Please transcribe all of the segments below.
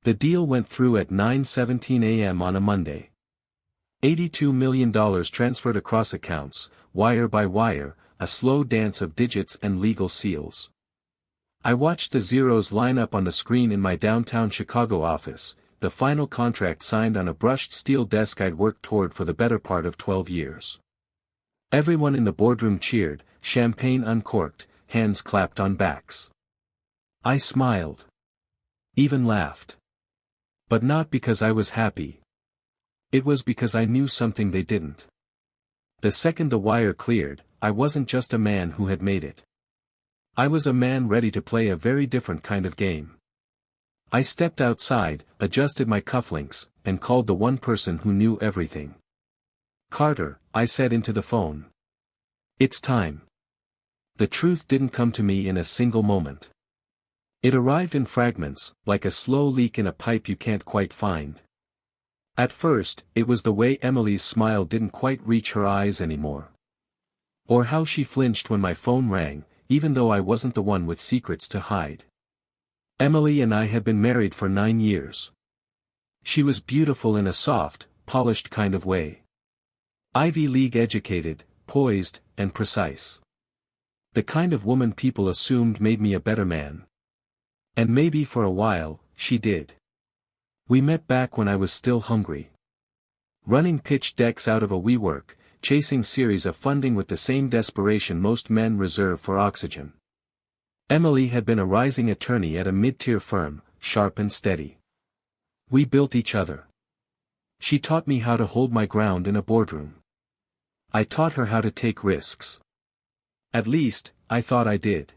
The deal went through at 9:17 a.m. on a Monday. $82 million transferred across accounts, wire by wire, a slow dance of digits and legal seals. I watched the zeros line up on the screen in my downtown Chicago office, the final contract signed on a brushed steel desk I'd worked toward for the better part of 12 years. Everyone in the boardroom cheered, champagne uncorked, hands clapped on backs. I smiled. Even laughed. But not because I was happy. It was because I knew something they didn't. The second the wire cleared, I wasn't just a man who had made it. I was a man ready to play a very different kind of game. I stepped outside, adjusted my cufflinks, and called the one person who knew everything. "Carter," I said into the phone. "It's time." The truth didn't come to me in a single moment. It arrived in fragments, like a slow leak in a pipe you can't quite find. At first, it was the way Emily's smile didn't quite reach her eyes anymore. Or how she flinched when my phone rang, even though I wasn't the one with secrets to hide. Emily and I had been married for 9 years. She was beautiful in a soft, polished kind of way. Ivy League educated, poised, and precise. The kind of woman people assumed made me a better man. And maybe for a while, she did. We met back when I was still hungry. Running pitch decks out of a WeWork, chasing series of funding with the same desperation most men reserve for oxygen. Emily had been a rising attorney at a mid-tier firm, sharp and steady. We built each other. She taught me how to hold my ground in a boardroom. I taught her how to take risks. At least, I thought I did.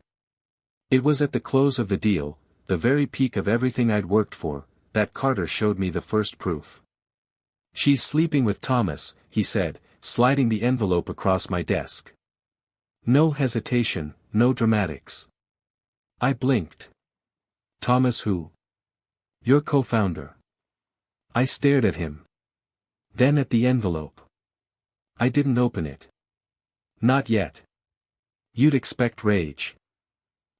It was at the close of the deal, the very peak of everything I'd worked for, that Carter showed me the first proof. "She's sleeping with Thomas," he said, sliding the envelope across my desk. No hesitation, no dramatics. I blinked. "Thomas who?" "Your co-founder." I stared at him. Then at the envelope. I didn't open it. Not yet. You'd expect rage.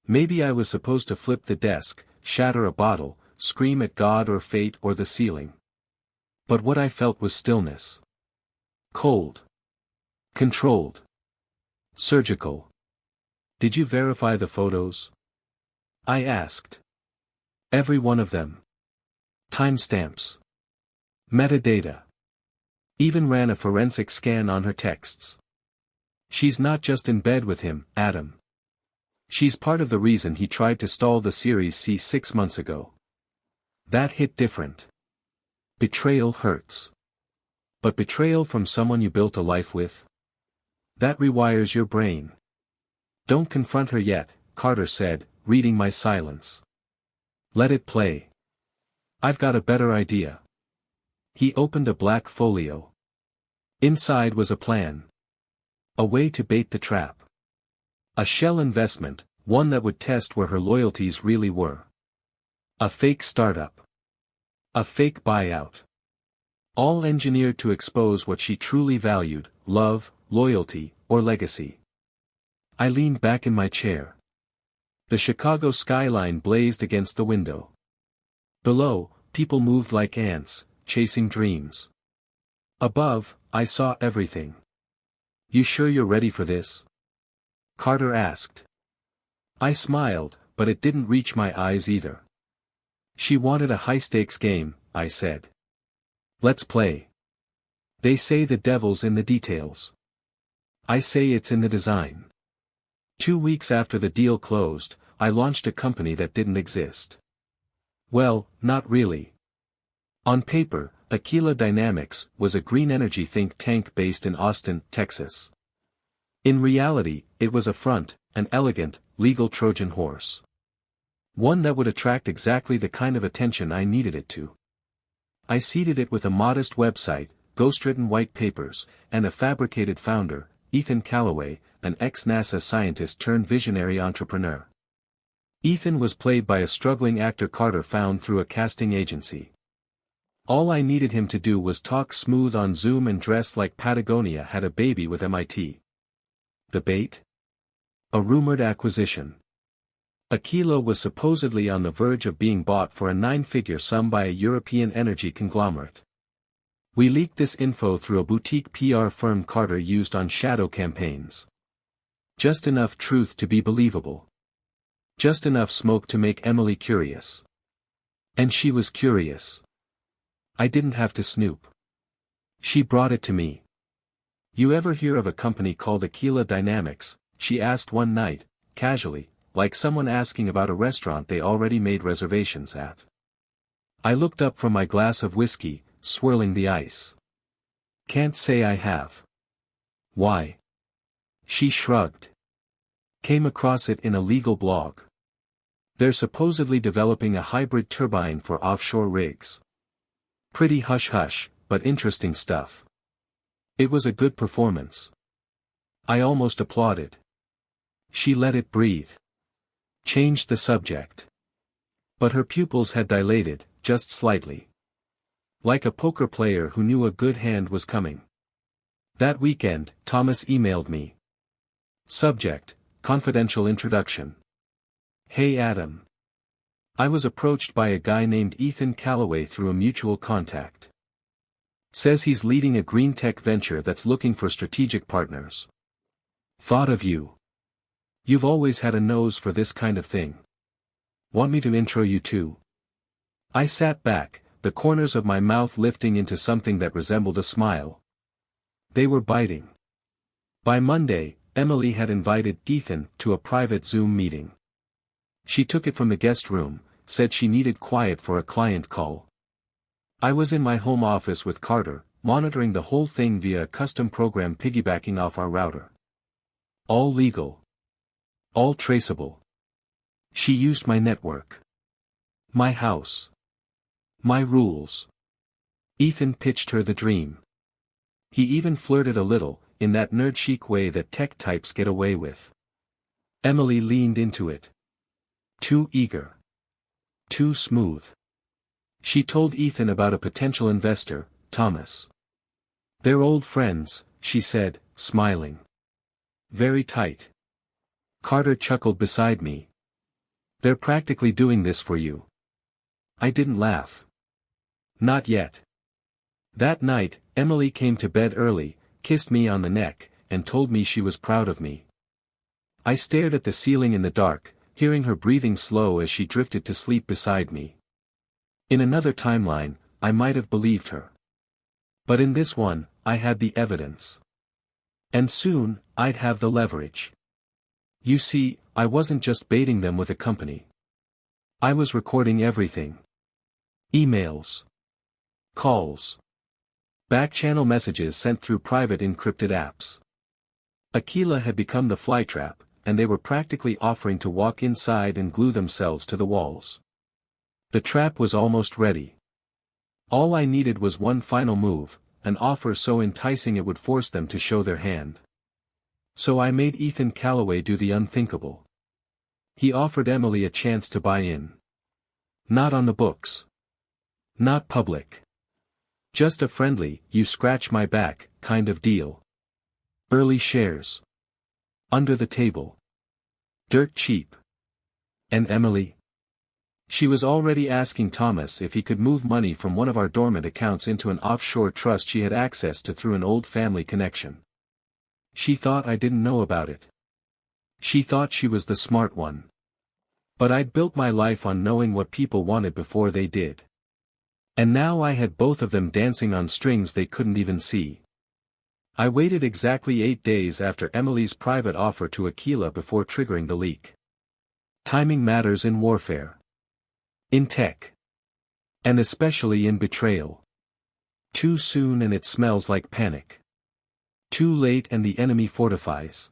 Maybe I was supposed to flip the desk, shatter a bottle, scream at God or fate or the ceiling. But what I felt was stillness. Cold. Controlled. Surgical. "Did you verify the photos?" I asked. "Every one of them. Timestamps. Metadata. Even ran a forensic scan on her texts. She's not just in bed with him, Adam. She's part of the reason he tried to stall the Series C 6 months ago. That hit different. Betrayal hurts. But betrayal from someone you built a life with? That rewires your brain. "Don't confront her yet," Carter said, reading my silence. "Let it play. I've got a better idea." He opened a black folio. Inside was a plan. A way to bait the trap. A shell investment, one that would test where her loyalties really were. A fake startup. A fake buyout. All engineered to expose what she truly valued: love, loyalty, or legacy. I leaned back in my chair. The Chicago skyline blazed against the window. Below, people moved like ants, chasing dreams. Above, I saw everything. "You sure you're ready for this?" Carter asked. I smiled, but it didn't reach my eyes either. "She wanted a high-stakes game," I said. "Let's play." "They say the devil's in the details. I say it's in the design." 2 weeks after the deal closed, I launched a company that didn't exist. Well, not really. On paper, Aquila Dynamics was a green energy think tank based in Austin, Texas. In reality, it was a front, an elegant, legal Trojan horse. One that would attract exactly the kind of attention I needed it to. I seeded it with a modest website, ghostwritten white papers, and a fabricated founder, Ethan Callaway, an ex-NASA scientist turned visionary entrepreneur. Ethan was played by a struggling actor Carter found through a casting agency. All I needed him to do was talk smooth on Zoom and dress like Patagonia had a baby with MIT. The bait? A rumored acquisition. Aquila was supposedly on the verge of being bought for a nine-figure sum by a European energy conglomerate. We leaked this info through a boutique PR firm Carter used on shadow campaigns. Just enough truth to be believable. Just enough smoke to make Emily curious. And she was curious. I didn't have to snoop. She brought it to me. "You ever hear of a company called Aquila Dynamics?" she asked one night, casually, like someone asking about a restaurant they already made reservations at. I looked up from my glass of whiskey, swirling the ice. "Can't say I have." "Why?" She shrugged. "Came across it in a legal blog. They're supposedly developing a hybrid turbine for offshore rigs. Pretty hush-hush, but interesting stuff." It was a good performance. I almost applauded. She let it breathe. Changed the subject. But her pupils had dilated, just slightly. Like a poker player who knew a good hand was coming. That weekend, Thomas emailed me. Subject: confidential introduction. "Hey Adam. I was approached by a guy named Ethan Calloway through a mutual contact. Says he's leading a green tech venture that's looking for strategic partners. Thought of you. You've always had a nose for this kind of thing. Want me to intro you to?" I sat back, the corners of my mouth lifting into something that resembled a smile. They were biting. By Monday, Emily had invited Ethan to a private Zoom meeting. She took it from the guest room, said she needed quiet for a client call. I was in my home office with Carter, monitoring the whole thing via a custom program piggybacking off our router. All legal. All traceable. She used my network. My house. My rules. Ethan pitched her the dream. He even flirted a little, in that nerd-chic way that tech types get away with. Emily leaned into it. Too eager. Too smooth. She told Ethan about a potential investor, Thomas. "They're old friends," she said, smiling. "Very tight." Carter chuckled beside me. "They're practically doing this for you." I didn't laugh. Not yet. That night, Emily came to bed early, kissed me on the neck, and told me she was proud of me. I stared at the ceiling in the dark, hearing her breathing slow as she drifted to sleep beside me. In another timeline, I might have believed her. But in this one, I had the evidence. And soon, I'd have the leverage. You see, I wasn't just baiting them with a company. I was recording everything. Emails. Calls. Back-channel messages sent through private encrypted apps. Aquila had become the flytrap, and they were practically offering to walk inside and glue themselves to the walls. The trap was almost ready. All I needed was one final move, an offer so enticing it would force them to show their hand. So I made Ethan Calloway do the unthinkable. He offered Emily a chance to buy in. Not on the books. Not public. Just a friendly, you scratch my back, kind of deal. Early shares. Under the table. Dirt cheap. And Emily? She was already asking Thomas if he could move money from one of our dormant accounts into an offshore trust she had access to through an old family connection. She thought I didn't know about it. She thought she was the smart one. But I'd built my life on knowing what people wanted before they did. And now I had both of them dancing on strings they couldn't even see. I waited exactly 8 days after Emily's private offer to Aquila before triggering the leak. Timing matters in warfare. In tech. And especially in betrayal. Too soon and it smells like panic. Too late and the enemy fortifies.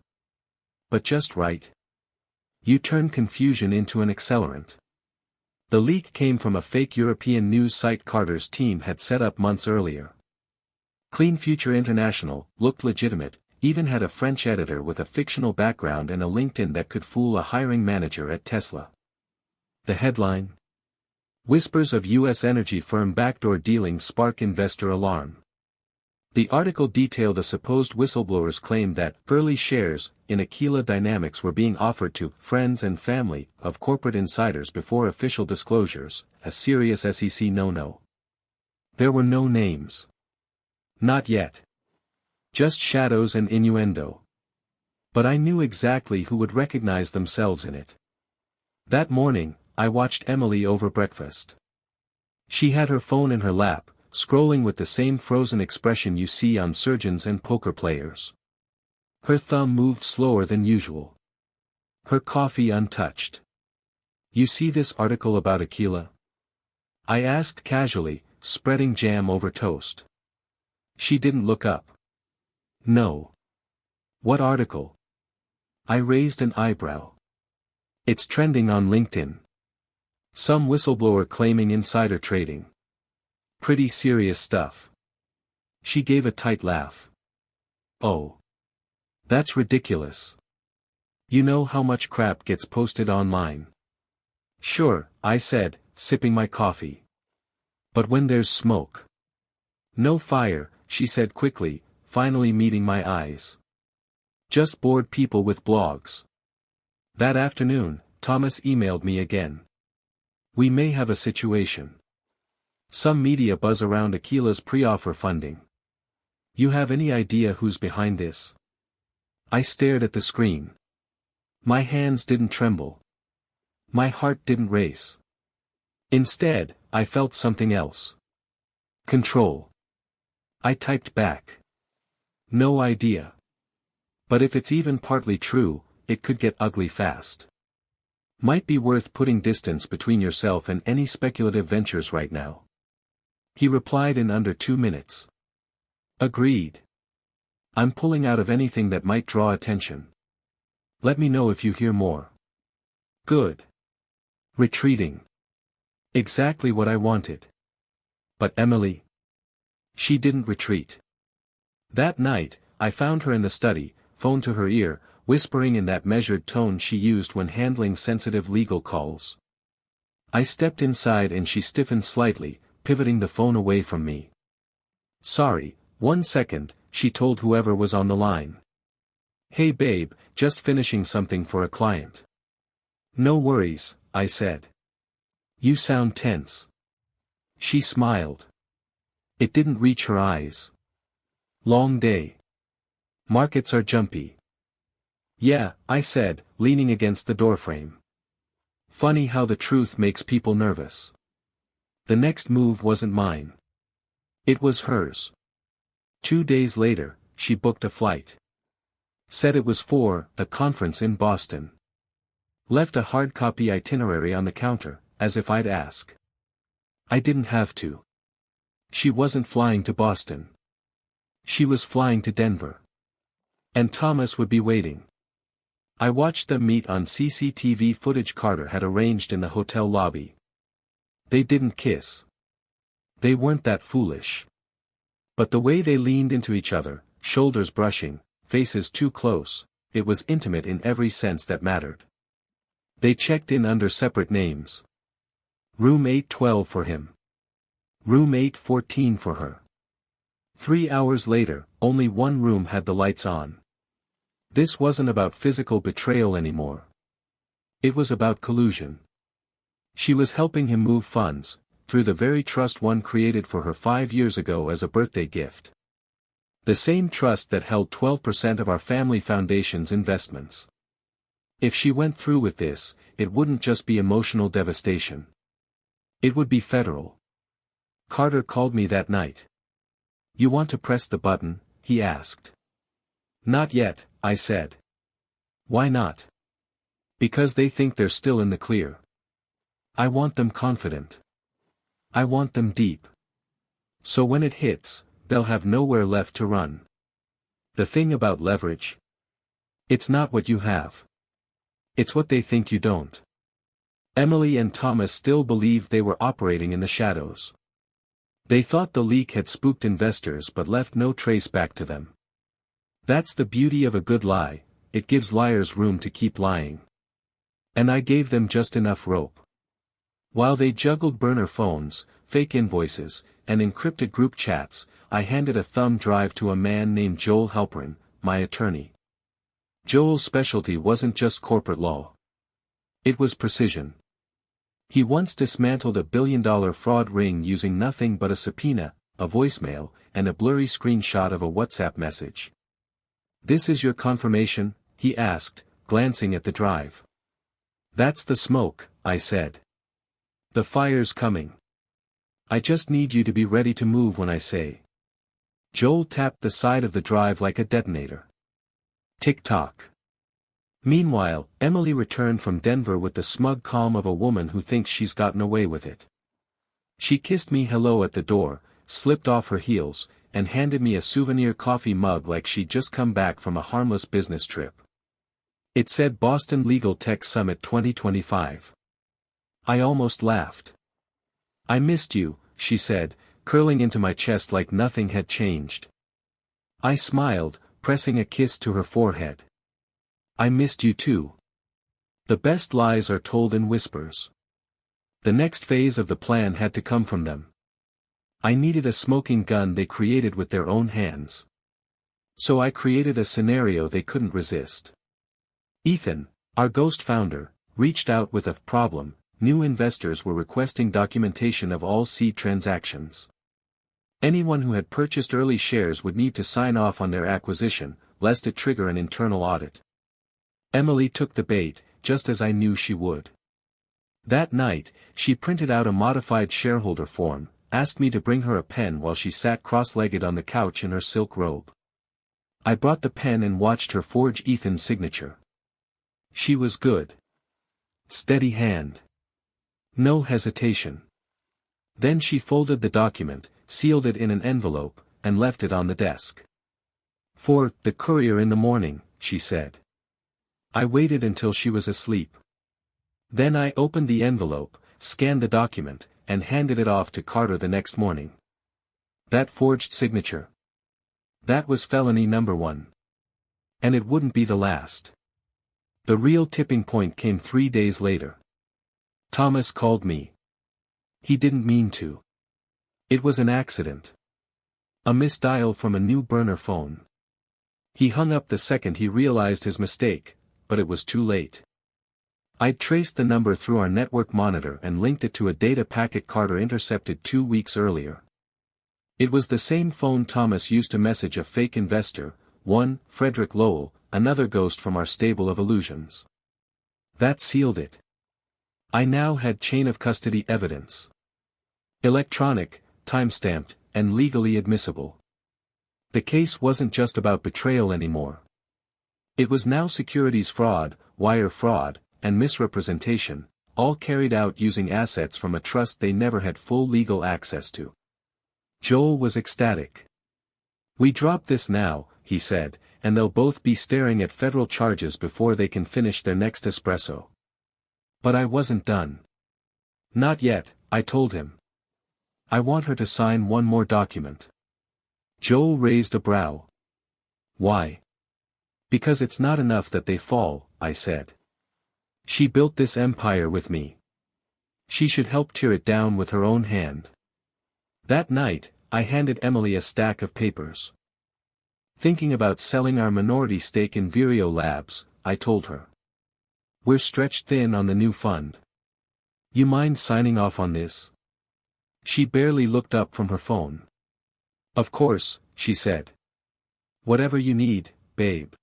But just right. You turn confusion into an accelerant. The leak came from a fake European news site Carter's team had set up months earlier. Clean Future International, looked legitimate, even had a French editor with a fictional background and a LinkedIn that could fool a hiring manager at Tesla. The headline? Whispers of U.S. energy firm backdoor dealings spark investor alarm. The article detailed a supposed whistleblower's claim that early shares in Aquila Dynamics were being offered to friends and family of corporate insiders before official disclosures, a serious SEC no-no. There were no names. Not yet. Just shadows and innuendo. But I knew exactly who would recognize themselves in it. That morning, I watched Emily over breakfast. She had her phone in her lap, scrolling with the same frozen expression you see on surgeons and poker players. Her thumb moved slower than usual. Her coffee untouched. "You see this article about Aquila?" I asked casually, spreading jam over toast. She didn't look up. "No." "What article?" I raised an eyebrow. "It's trending on LinkedIn. Some whistleblower claiming insider trading. Pretty serious stuff." She gave a tight laugh. "Oh. That's ridiculous. You know how much crap gets posted online." "Sure," I said, sipping my coffee. "But when there's smoke." "No fire," she said quickly, finally meeting my eyes. "Just bored people with blogs." That afternoon, Thomas emailed me again. "We may have a situation. Some media buzz around Aquila's pre-offer funding. You have any idea who's behind this?" I stared at the screen. My hands didn't tremble. My heart didn't race. Instead, I felt something else. Control. I typed back. "No idea. But if it's even partly true, it could get ugly fast. Might be worth putting distance between yourself and any speculative ventures right now." He replied in under 2 minutes. "Agreed. I'm pulling out of anything that might draw attention. Let me know if you hear more." "Good." Retreating. Exactly what I wanted. But Emily? She didn't retreat. That night, I found her in the study, phone to her ear, whispering in that measured tone she used when handling sensitive legal calls. I stepped inside and she stiffened slightly, pivoting the phone away from me. "Sorry, 1 second," she told whoever was on the line. "Hey babe, just finishing something for a client." "No worries," I said. "You sound tense." She smiled. It didn't reach her eyes. "Long day. Markets are jumpy." "Yeah," I said, leaning against the doorframe. Funny how the truth makes people nervous. The next move wasn't mine. It was hers. 2 days later, she booked a flight. Said it was for a conference in Boston. Left a hard copy itinerary on the counter, as if I'd ask. I didn't have to. She wasn't flying to Boston. She was flying to Denver. And Thomas would be waiting. I watched them meet on CCTV footage Carter had arranged in the hotel lobby. They didn't kiss. They weren't that foolish. But the way they leaned into each other, shoulders brushing, faces too close, it was intimate in every sense that mattered. They checked in under separate names. Room 812 for him. Room 814 for her. 3 hours later, only one room had the lights on. This wasn't about physical betrayal anymore. It was about collusion. She was helping him move funds, through the very trust one created for her 5 years ago as a birthday gift. The same trust that held 12% of our family foundation's investments. If she went through with this, it wouldn't just be emotional devastation. It would be federal. Carter called me that night. "You want to press the button?" he asked. "Not yet," I said. "Why not?" "Because they think they're still in the clear. I want them confident. I want them deep. So when it hits, they'll have nowhere left to run." The thing about leverage? It's not what you have. It's what they think you don't. Emily and Thomas still believed they were operating in the shadows. They thought the leak had spooked investors but left no trace back to them. That's the beauty of a good lie, it gives liars room to keep lying. And I gave them just enough rope. While they juggled burner phones, fake invoices, and encrypted group chats, I handed a thumb drive to a man named Joel Halperin, my attorney. Joel's specialty wasn't just corporate law. It was precision. He once dismantled a billion-dollar fraud ring using nothing but a subpoena, a voicemail, and a blurry screenshot of a WhatsApp message. "This is your confirmation?" he asked, glancing at the drive. "That's the smoke," I said. "The fire's coming. I just need you to be ready to move when I say." Joel tapped the side of the drive like a detonator. Tick-tock. Meanwhile, Emily returned from Denver with the smug calm of a woman who thinks she's gotten away with it. She kissed me hello at the door, slipped off her heels, and handed me a souvenir coffee mug like she'd just come back from a harmless business trip. It said Boston Legal Tech Summit 2025. I almost laughed. "I missed you," she said, curling into my chest like nothing had changed. I smiled, pressing a kiss to her forehead. "I missed you too." The best lies are told in whispers. The next phase of the plan had to come from them. I needed a smoking gun they created with their own hands. So I created a scenario they couldn't resist. Ethan, our ghost founder, reached out with a problem. New investors were requesting documentation of all seed transactions. Anyone who had purchased early shares would need to sign off on their acquisition, lest it trigger an internal audit. Emily took the bait, just as I knew she would. That night, she printed out a modified shareholder form, asked me to bring her a pen while she sat cross-legged on the couch in her silk robe. I brought the pen and watched her forge Ethan's signature. She was good. Steady hand. No hesitation. Then she folded the document, sealed it in an envelope, and left it on the desk. "For the courier in the morning," she said. I waited until she was asleep. Then I opened the envelope, scanned the document, and handed it off to Carter the next morning. That forged signature. That was felony number 1. And it wouldn't be the last. The real tipping point came 3 days later. Thomas called me. He didn't mean to. It was an accident. A misdial from a new burner phone. He hung up the second he realized his mistake, but it was too late. I'd traced the number through our network monitor and linked it to a data packet Carter intercepted 2 weeks earlier. It was the same phone Thomas used to message a fake investor, one, Frederick Lowell, another ghost from our stable of illusions. That sealed it. I now had chain of custody evidence. Electronic, time-stamped, and legally admissible. The case wasn't just about betrayal anymore. It was now securities fraud, wire fraud, and misrepresentation, all carried out using assets from a trust they never had full legal access to. Joel was ecstatic. "We drop this now," he said, "and they'll both be staring at federal charges before they can finish their next espresso." But I wasn't done. "Not yet," I told him. "I want her to sign one more document." Joel raised a brow. "Why?" "Because it's not enough that they fall," I said. "She built this empire with me. She should help tear it down with her own hand." That night, I handed Emily a stack of papers. "Thinking about selling our minority stake in Vireo Labs," I told her. "We're stretched thin on the new fund. You mind signing off on this?" She barely looked up from her phone. "Of course," she said. "Whatever you need, babe."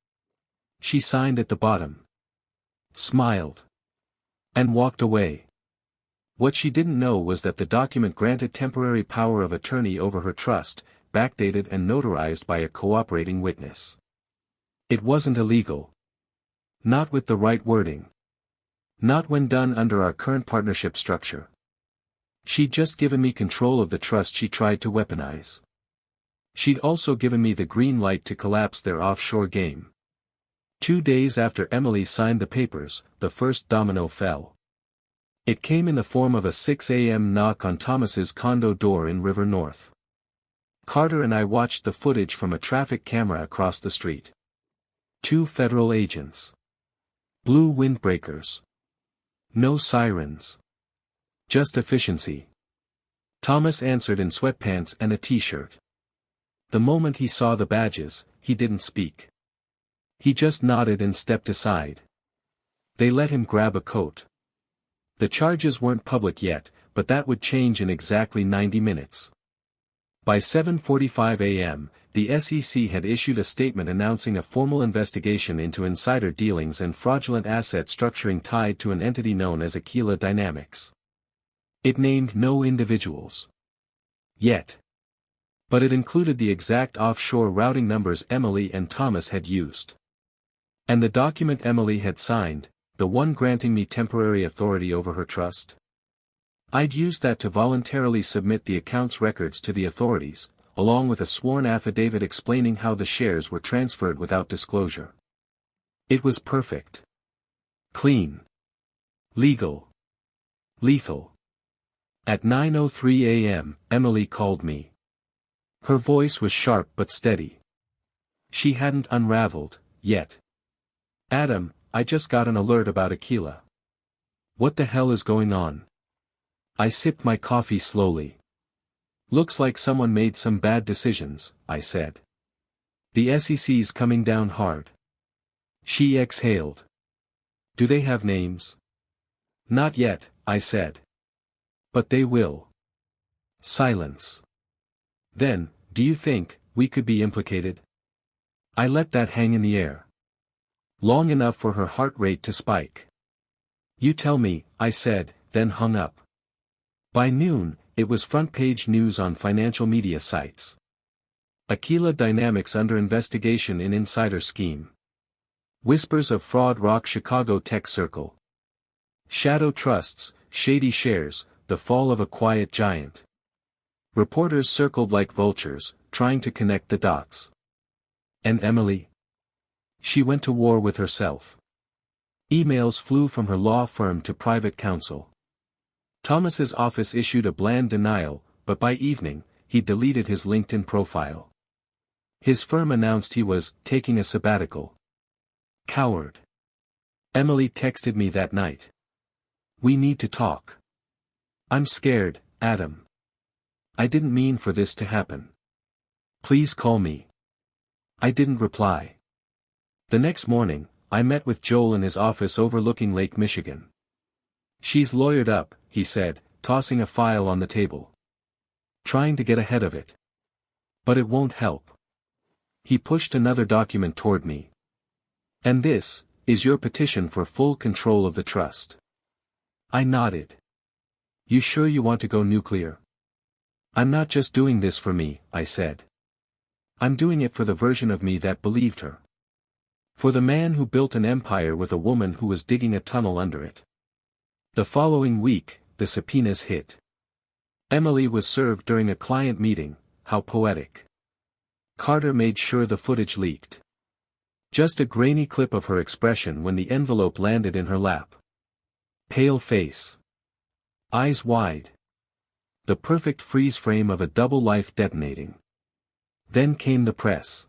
She signed at the bottom. Smiled. And walked away. What she didn't know was that the document granted temporary power of attorney over her trust, backdated and notarized by a cooperating witness. It wasn't illegal. Not with the right wording. Not when done under our current partnership structure. She'd just given me control of the trust she tried to weaponize. She'd also given me the green light to collapse their offshore game. 2 days after Emily signed the papers, the first domino fell. It came in the form of a 6 a.m. knock on Thomas's condo door in River North. Carter and I watched the footage from a traffic camera across the street. 2 federal agents. Blue windbreakers. No sirens. Just efficiency. Thomas answered in sweatpants and a t-shirt. The moment he saw the badges, he didn't speak. He just nodded and stepped aside. They let him grab a coat. The charges weren't public yet, but that would change in exactly 90 minutes. By 7:45 a.m., the SEC had issued a statement announcing a formal investigation into insider dealings and fraudulent asset structuring tied to an entity known as Aquila Dynamics. It named no individuals yet, but it included the exact offshore routing numbers Emily and Thomas had used. And the document Emily had signed, the one granting me temporary authority over her trust. I'd used that to voluntarily submit the account's records to the authorities, along with a sworn affidavit explaining how the shares were transferred without disclosure. It was perfect. Clean. Legal. Lethal. At 9:03 a.m., Emily called me. Her voice was sharp but steady. She hadn't unraveled, yet. "Adam, I just got an alert about Aquila. What the hell is going on?" I sipped my coffee slowly. "Looks like someone made some bad decisions," I said. "The SEC's coming down hard." She exhaled. "Do they have names?" "Not yet," I said. "But they will." Silence. "Then, do you think we could be implicated?" I let that hang in the air. Long enough for her heart rate to spike. "You tell me," I said, then hung up. By noon, it was front-page news on financial media sites. Aquila Dynamics under investigation in insider scheme. Whispers of fraud rock Chicago tech circle. Shadow trusts, shady shares, the fall of a quiet giant. Reporters circled like vultures, trying to connect the dots. And Emily? She went to war with herself. Emails flew from her law firm to private counsel. Thomas's office issued a bland denial, but by evening, he deleted his LinkedIn profile. His firm announced he was taking a sabbatical. Coward. Emily texted me that night. "We need to talk. I'm scared, Adam. I didn't mean for this to happen. Please call me." I didn't reply. The next morning, I met with Joel in his office overlooking Lake Michigan. "She's lawyered up," he said, tossing a file on the table. "Trying to get ahead of it. But it won't help." He pushed another document toward me. "And this is your petition for full control of the trust." I nodded. "You sure you want to go nuclear?" "I'm not just doing this for me," I said. "I'm doing it for the version of me that believed her. For the man who built an empire with a woman who was digging a tunnel under it." The following week, the subpoenas hit. Emily was served during a client meeting. How poetic. Carter made sure the footage leaked. Just a grainy clip of her expression when the envelope landed in her lap. Pale face. Eyes wide. The perfect freeze frame of a double life detonating. Then came the press.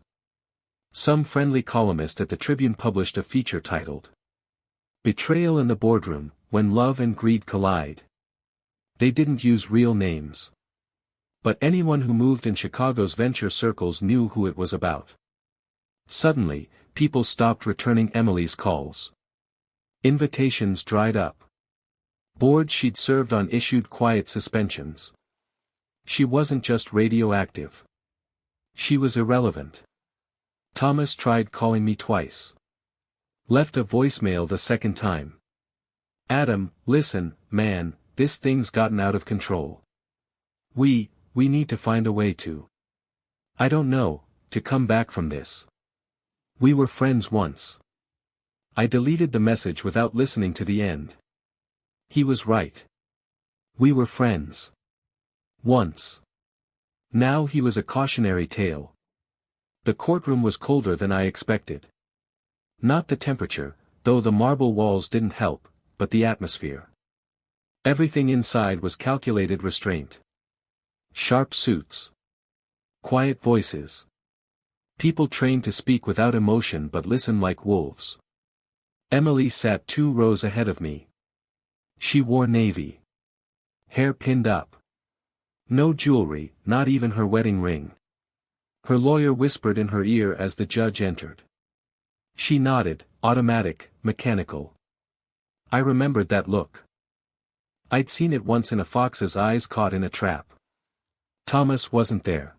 Some friendly columnist at the Tribune published a feature titled, "Betrayal in the Boardroom, When Love and Greed Collide." They didn't use real names. But anyone who moved in Chicago's venture circles knew who it was about. Suddenly, people stopped returning Emily's calls. Invitations dried up. Boards she'd served on issued quiet suspensions. She wasn't just radioactive. She was irrelevant. Thomas tried calling me twice. Left a voicemail the second time. "Adam, listen, man, this thing's gotten out of control. We need to find a way to. I don't know, to come back from this. We were friends once." I deleted the message without listening to the end. He was right. We were friends. Once. Now he was a cautionary tale. The courtroom was colder than I expected. Not the temperature, though the marble walls didn't help, but the atmosphere. Everything inside was calculated restraint. Sharp suits. Quiet voices. People trained to speak without emotion but listen like wolves. Emily sat 2 rows ahead of me. She wore navy. Hair pinned up. No jewelry, not even her wedding ring. her lawyer whispered in her ear as the judge entered. She nodded, automatic, mechanical. I remembered that look. I'd seen it once in a fox's eyes caught in a trap. Thomas wasn't there.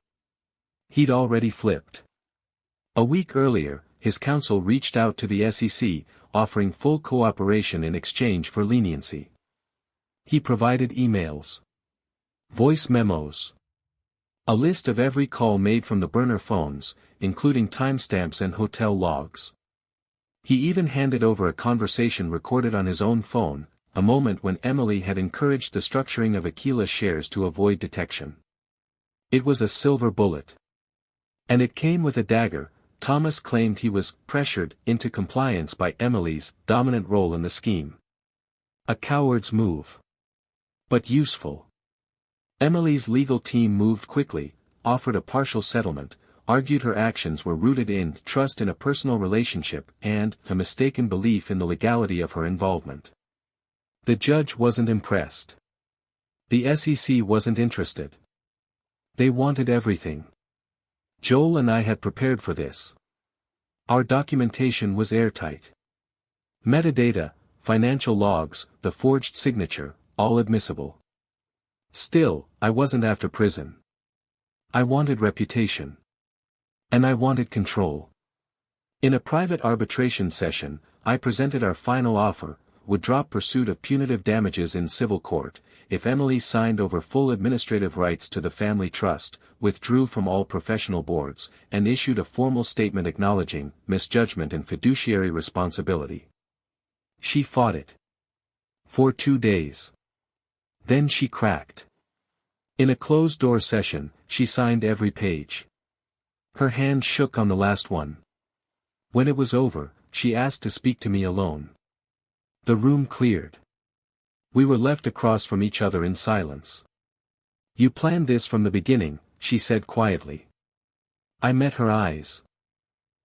He'd already flipped. A week earlier, his counsel reached out to the SEC, offering full cooperation in exchange for leniency. He provided emails, voice memos, a list of every call made from the burner phones, including timestamps and hotel logs. He even handed over a conversation recorded on his own phone, a moment when Emily had encouraged the structuring of Aquila shares to avoid detection. It was a silver bullet. And it came with a dagger. Thomas claimed he was pressured into compliance by Emily's dominant role in the scheme. A coward's move. But useful. Emily's legal team moved quickly, offered a partial settlement, argued her actions were rooted in trust in a personal relationship and a mistaken belief in the legality of her involvement. The judge wasn't impressed. The SEC wasn't interested. They wanted everything. Joel and I had prepared for this. Our documentation was airtight. Metadata, financial logs, the forged signature, all admissible. Still, I wasn't after prison. I wanted reputation. And I wanted control. In a private arbitration session, I presented our final offer, would drop pursuit of punitive damages in civil court, if Emily signed over full administrative rights to the family trust, withdrew from all professional boards, and issued a formal statement acknowledging misjudgment and fiduciary responsibility. She fought it. For 2 days. Then she cracked. In a closed-door session, she signed every page. Her hand shook on the last one. When it was over, she asked to speak to me alone. The room cleared. We were left across from each other in silence. You planned this from the beginning, she said quietly. I met her eyes.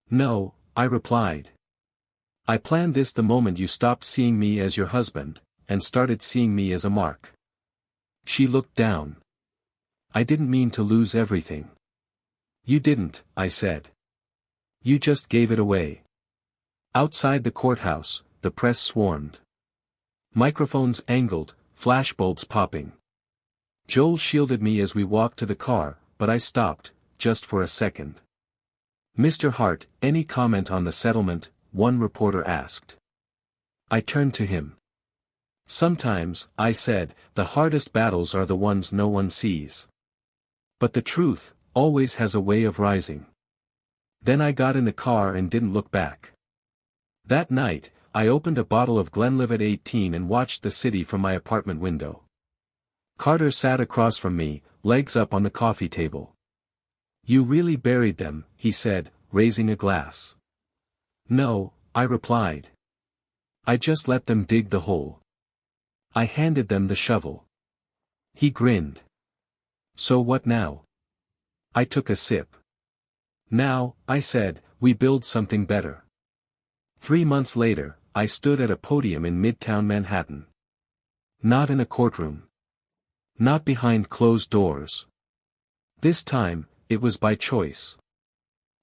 No, I replied. I planned this the moment you stopped seeing me as your husband, and started seeing me as a mark. She looked down. I didn't mean to lose everything. You didn't, I said. You just gave it away. Outside the courthouse, the press swarmed. Microphones angled, flashbulbs popping. Joel shielded me as we walked to the car, but I stopped, just for a second. Mr. Hart, any comment on the settlement? One reporter asked. I turned to him. Sometimes, I said, the hardest battles are the ones no one sees. But the truth always has a way of rising. Then I got in the car and didn't look back. That night, I opened a bottle of Glenlivet 18 and watched the city from my apartment window. Carter sat across from me, legs up on the coffee table. You really buried them, he said, raising a glass. No, I replied. I just let them dig the hole. I handed them the shovel. He grinned. So what now? I took a sip. Now, I said, we build something better. 3 months later, I stood at a podium in Midtown Manhattan. Not in a courtroom. Not behind closed doors. This time, it was by choice.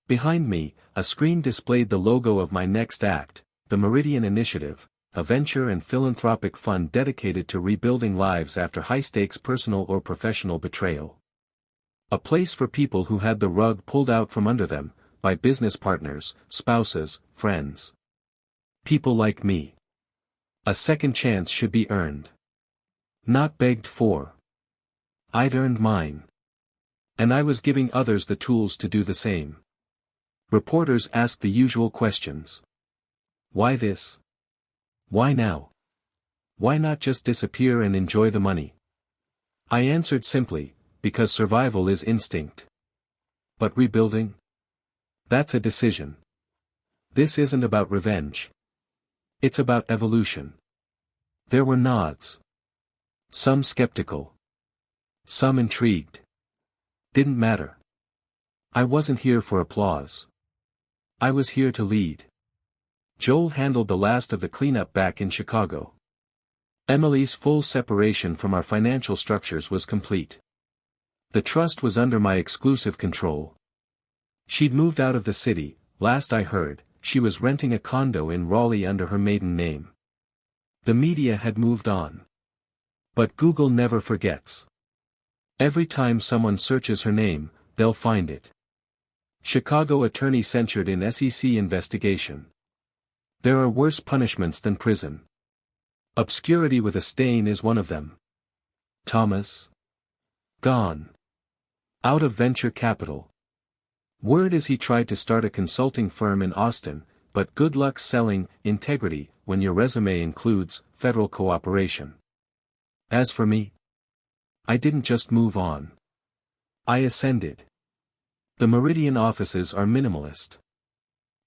Behind me, a screen displayed the logo of my next act, the Meridian Initiative, a venture and philanthropic fund dedicated to rebuilding lives after high-stakes personal or professional betrayal. A place for people who had the rug pulled out from under them, by business partners, spouses, friends. People like me. A second chance should be earned. Not begged for. I'd earned mine. And I was giving others the tools to do the same. Reporters asked the usual questions. Why this? Why now? Why not just disappear and enjoy the money? I answered simply, because survival is instinct. But rebuilding? That's a decision. This isn't about revenge. It's about evolution. There were nods. Some skeptical. Some intrigued. Didn't matter. I wasn't here for applause. I was here to lead. Joel handled the last of the cleanup back in Chicago. Emily's full separation from our financial structures was complete. The trust was under my exclusive control. She'd moved out of the city, last I heard, she was renting a condo in Raleigh under her maiden name. The media had moved on. But Google never forgets. Every time someone searches her name, they'll find it. Chicago attorney censured in SEC investigation. There are worse punishments than prison. Obscurity with a stain is one of them. Thomas? Gone. Out of venture capital. Word is he tried to start a consulting firm in Austin, but good luck selling integrity when your resume includes federal cooperation. As for me, I didn't just move on. I ascended. The Meridian offices are minimalist.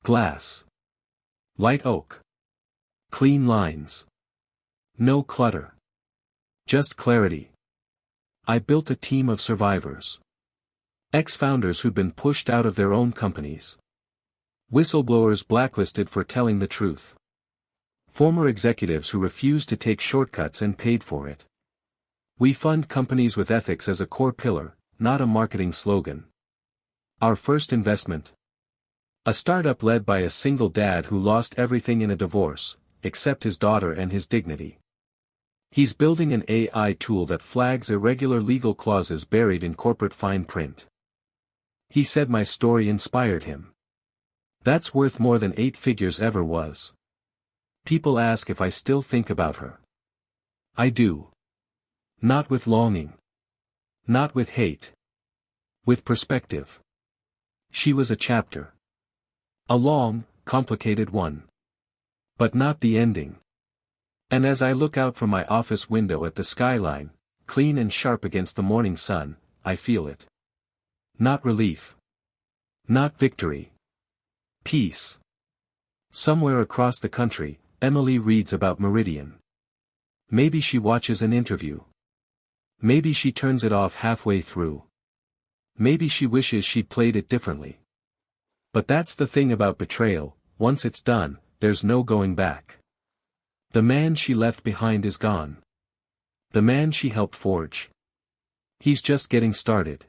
Glass. Light oak. Clean lines. No clutter. Just clarity. I built a team of survivors. Ex-founders who'd been pushed out of their own companies. Whistleblowers blacklisted for telling the truth. Former executives who refused to take shortcuts and paid for it. We fund companies with ethics as a core pillar, not a marketing slogan. Our first investment. A startup led by a single dad who lost everything in a divorce, except his daughter and his dignity. He's building an AI tool that flags irregular legal clauses buried in corporate fine print. He said my story inspired him. That's worth more than 8 figures ever was. People ask if I still think about her. I do. Not with longing. Not with hate. With perspective. She was a chapter. A long, complicated one. But not the ending. And as I look out from my office window at the skyline, clean and sharp against the morning sun, I feel it. Not relief. Not victory. Peace. Somewhere across the country, Emily reads about Meridian. Maybe she watches an interview. Maybe she turns it off halfway through. Maybe she wishes she'd played it differently. But that's the thing about betrayal, once it's done, there's no going back. The man she left behind is gone. The man she helped forge. He's just getting started.